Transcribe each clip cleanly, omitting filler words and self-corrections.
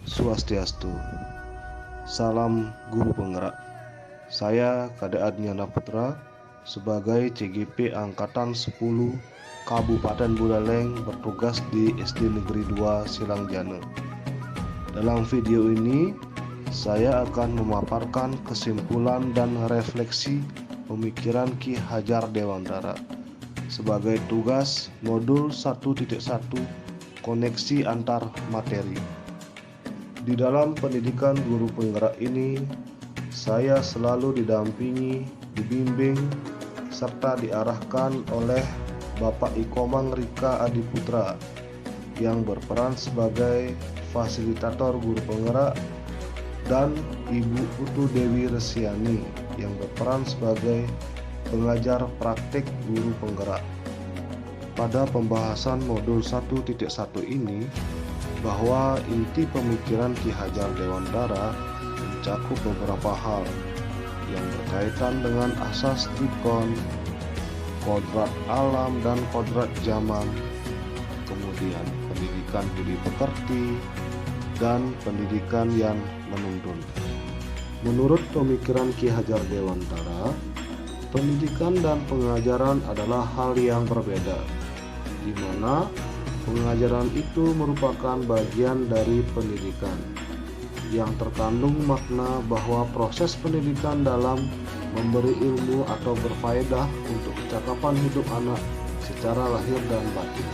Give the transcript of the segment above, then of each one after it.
Swastiastu. Salam Guru Penggerak. Saya Kade Adnyana Putra sebagai CGP Angkatan 10 Kabupaten Buleleng bertugas di SD Negeri 2 Silangjana. Dalam video ini saya akan memaparkan kesimpulan dan refleksi pemikiran Ki Hajar Dewantara sebagai tugas modul 1.1 koneksi antar materi. Di dalam pendidikan guru penggerak ini, saya selalu didampingi, dibimbing, serta diarahkan oleh Bapak Ikomang Rika Adiputra yang berperan sebagai fasilitator guru penggerak dan Ibu Putu Dewi Resiani yang berperan sebagai pengajar praktik guru penggerak. Pada pembahasan modul 1.1 ini, bahwa inti pemikiran Ki Hajar Dewantara mencakup beberapa hal yang berkaitan dengan asas trikon, kodrat alam dan kodrat zaman, kemudian pendidikan budi pekerti, dan pendidikan yang menuntun. Menurut pemikiran Ki Hajar Dewantara, pendidikan dan pengajaran adalah hal yang berbeda, di mana pengajaran itu merupakan bagian dari pendidikan yang terkandung makna bahwa proses pendidikan dalam memberi ilmu atau berfaedah untuk kecakapan hidup anak secara lahir dan batin.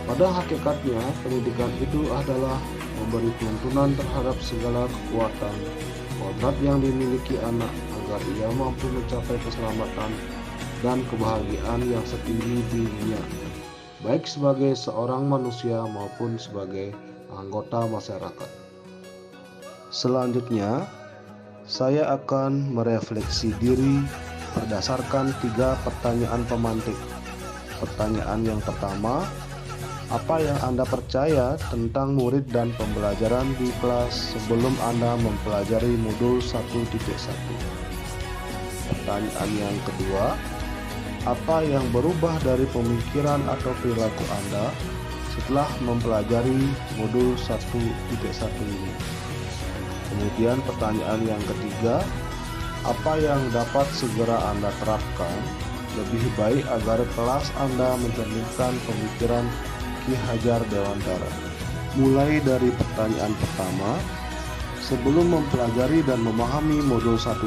Pada hakikatnya, pendidikan itu adalah memberi tuntunan terhadap segala kekuatan kodrat yang dimiliki anak agar ia mampu mencapai keselamatan dan kebahagiaan yang setinggi-tingginya, baik sebagai seorang manusia maupun sebagai anggota masyarakat. Selanjutnya, saya akan merefleksi diri berdasarkan 3 pertanyaan pemantik. Pertanyaan yang pertama, apa yang Anda percaya tentang murid dan pembelajaran di kelas sebelum Anda mempelajari modul 1.1? Pertanyaan yang kedua, apa yang berubah dari pemikiran atau perilaku Anda setelah mempelajari modul 1.1 ini? Kemudian pertanyaan yang ketiga, apa yang dapat segera Anda terapkan lebih baik agar kelas Anda mencerminkan pemikiran Ki Hajar Dewantara? Mulai dari pertanyaan pertama, sebelum mempelajari dan memahami modul 1.1,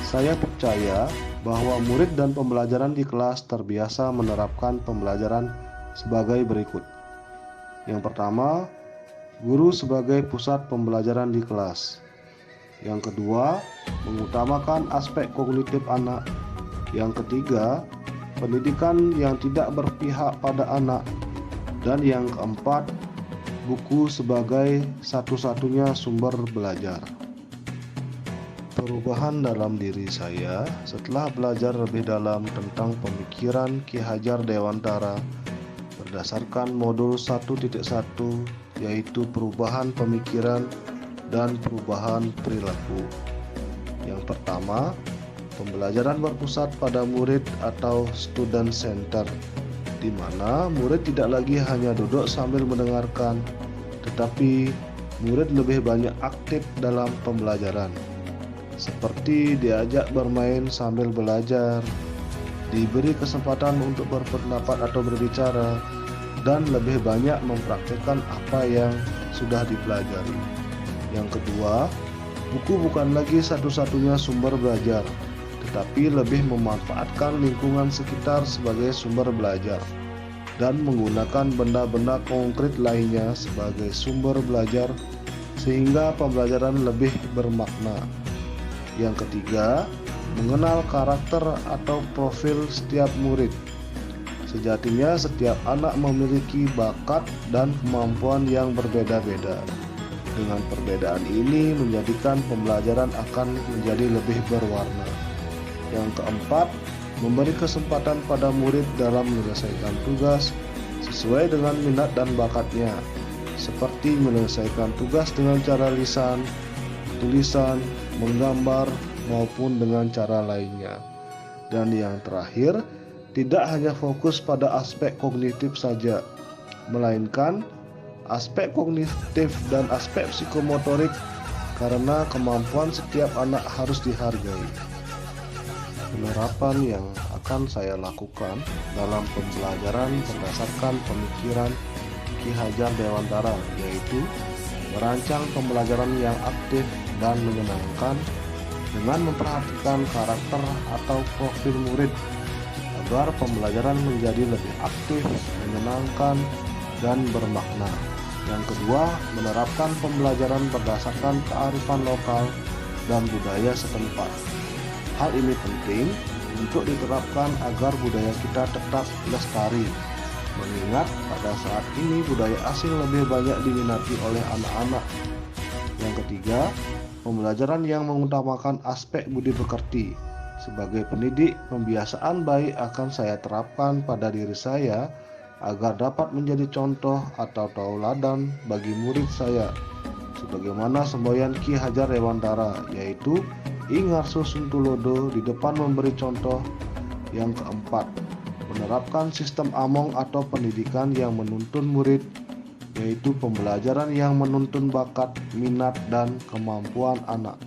saya percaya bahwa murid dan pembelajaran di kelas terbiasa menerapkan pembelajaran sebagai berikut. Yang pertama, guru sebagai pusat pembelajaran di kelas. Yang kedua, mengutamakan aspek kognitif anak. Yang ketiga, pendidikan yang tidak berpihak pada anak. Dan yang keempat, buku sebagai satu-satunya sumber belajar. Perubahan dalam diri saya setelah belajar lebih dalam tentang pemikiran Ki Hajar Dewantara berdasarkan modul 1.1, yaitu perubahan pemikiran dan perubahan perilaku. Yang pertama, pembelajaran berpusat pada murid atau student center, di mana murid tidak lagi hanya duduk sambil mendengarkan, tetapi murid lebih banyak aktif dalam pembelajaran, seperti diajak bermain sambil belajar, diberi kesempatan untuk berpendapat atau berbicara, dan lebih banyak mempraktikkan apa yang sudah dipelajari. Yang kedua, buku bukan lagi satu-satunya sumber belajar, tetapi lebih memanfaatkan lingkungan sekitar sebagai sumber belajar dan menggunakan benda-benda konkret lainnya sebagai sumber belajar sehingga pembelajaran lebih bermakna. Yang ketiga, mengenal karakter atau profil setiap murid. Sejatinya setiap anak memiliki bakat dan kemampuan yang berbeda-beda. Dengan perbedaan ini menjadikan pembelajaran akan menjadi lebih berwarna. Yang keempat, memberi kesempatan pada murid dalam menyelesaikan tugas sesuai dengan minat dan bakatnya, seperti menyelesaikan tugas dengan cara lisan, tulisan, menggambar, maupun dengan cara lainnya. Dan yang terakhir, tidak hanya fokus pada aspek kognitif saja, melainkan aspek kognitif dan aspek psikomotorik, karena kemampuan setiap anak harus dihargai. Penerapan yang akan saya lakukan dalam pembelajaran berdasarkan pemikiran Ki Hajar Dewantara, yaitu merancang pembelajaran yang aktif dan menyenangkan dengan memperhatikan karakter atau profil murid agar pembelajaran menjadi lebih aktif, menyenangkan, dan bermakna. Yang kedua, menerapkan pembelajaran berdasarkan kearifan lokal dan budaya setempat. Hal ini penting untuk diterapkan agar budaya kita tetap lestari, mengingat pada saat ini budaya asing lebih banyak diminati oleh anak-anak. Yang ketiga, pembelajaran yang mengutamakan aspek budi pekerti. Sebagai pendidik, pembiasaan baik akan saya terapkan pada diri saya agar dapat menjadi contoh atau tauladan bagi murid saya, sebagaimana semboyan Ki Hajar Dewantara, yaitu Ingarso Suntulodo di depan memberi contoh. Yang keempat, menerapkan sistem Among atau pendidikan yang menuntun murid, yaitu pembelajaran yang menuntun bakat, minat, dan kemampuan anak,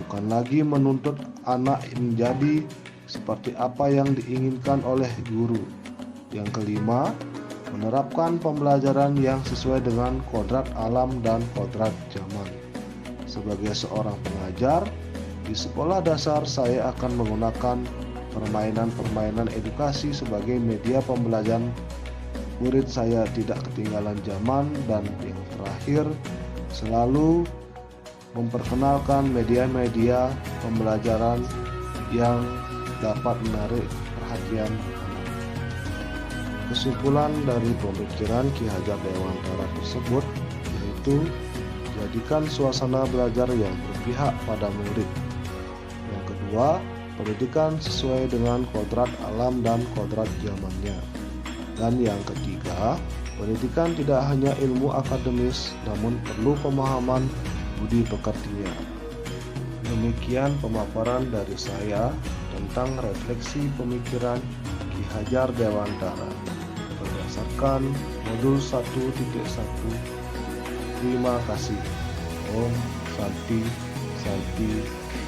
bukan lagi menuntut anak menjadi seperti apa yang diinginkan oleh guru. Yang kelima, menerapkan pembelajaran yang sesuai dengan kodrat alam dan kodrat zaman. Sebagai seorang pengajar di sekolah dasar, saya akan menggunakan permainan-permainan edukasi sebagai media pembelajaran murid saya tidak ketinggalan zaman, dan yang terakhir, selalu memperkenalkan media-media pembelajaran yang dapat menarik perhatian anak. Kesimpulan dari pemikiran Ki Hajar Dewantara tersebut yaitu jadikan suasana belajar yang berpihak pada murid. Yang kedua, pendidikan sesuai dengan kodrat alam dan kodrat zamannya. Dan yang ketiga, pendidikan tidak hanya ilmu akademis, namun perlu pemahaman budi pekertinya. Demikian pemaparan dari saya tentang refleksi pemikiran Ki Hajar Dewantara berdasarkan modul 1.1. Terima kasih. Om Santi Santi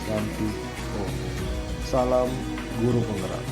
Santi Om. Salam Guru Penggerak.